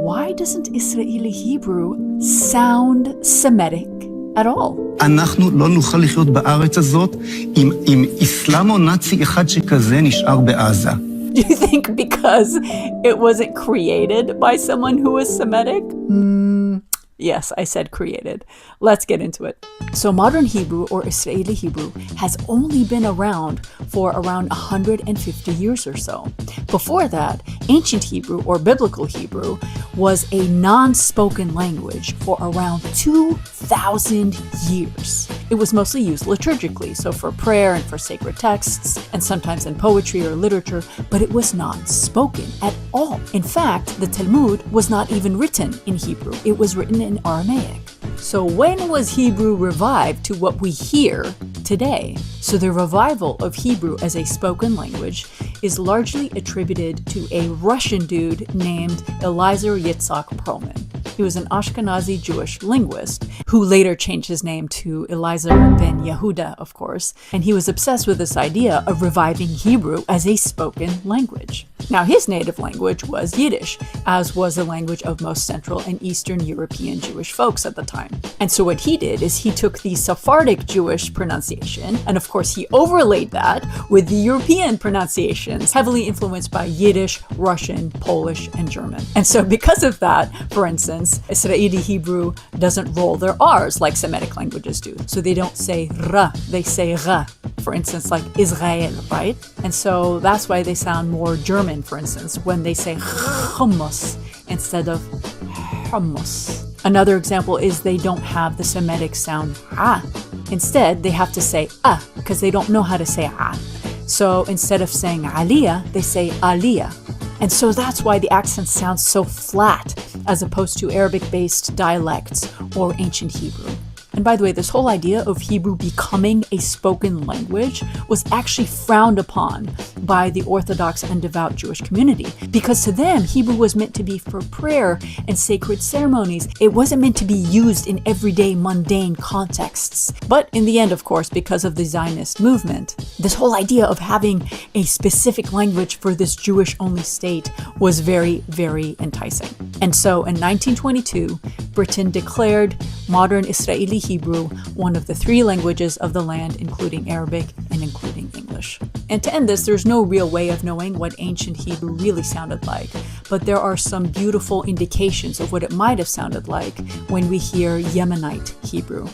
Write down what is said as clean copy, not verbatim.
why doesn't Israeli Hebrew sound Semitic at all? אנחנו לא נוכל לחיות בארץ הזאת עם איסלאמו נאצי אחד שכזה נשאר בעזה. Do you think because it wasn't created by someone who was Semitic? Yes, I said created. Let's get into it. So modern Hebrew, or Israeli Hebrew, has only been around for around 150 years or so. Before that, ancient Hebrew, or biblical Hebrew, was a non-spoken language for around 2,000 years. It was mostly used liturgically, so for prayer and for sacred texts, and sometimes in poetry or literature, but it was not spoken at all. In fact, the Talmud was not even written in Hebrew. It was written in Aramaic. So when was Hebrew revived to what we hear today? So the revival of Hebrew as a spoken language is largely attributed to a Russian dude named Eliezer Yitzhak Perlman. He was an Ashkenazi Jewish linguist who later changed his name to Eliezer ben Yehuda, of course, and he was obsessed with this idea of reviving Hebrew as a spoken language. Now, his native language was Yiddish, as was the language of most Central and Eastern European Jewish folks at the time. And so what he did is he took the Sephardic Jewish pronunciation, and of course he overlaid that with the European pronunciations, heavily influenced by Yiddish, Russian, Polish, and German. And so because of that, for instance, Israeli Hebrew doesn't roll their R's like Semitic languages do. So they don't say ra, they say ra. For instance, like Israel, right? And so that's why they sound more German, for instance, when they say hummus instead of hummus. Another example is they don't have the Semitic sound ha. Instead, they have to say because they don't know how to say So instead of saying aliyah, they say aliyah. And so that's why the accent sounds so flat as opposed to Arabic-based dialects or ancient Hebrew. And by the way, this whole idea of Hebrew becoming a spoken language was actually frowned upon by the Orthodox and devout Jewish community, because to them, Hebrew was meant to be for prayer and sacred ceremonies. It wasn't meant to be used in everyday mundane contexts. But in the end, of course, because of the Zionist movement, this whole idea of having a specific language for this Jewish-only state was very, very enticing. And so in 1922, Britain declared modern Israeli Hebrew one of the three languages of the land, including Arabic and including English. And to end this, there's no real way of knowing what ancient Hebrew really sounded like, but there are some beautiful indications of what it might have sounded like when we hear Yemenite Hebrew.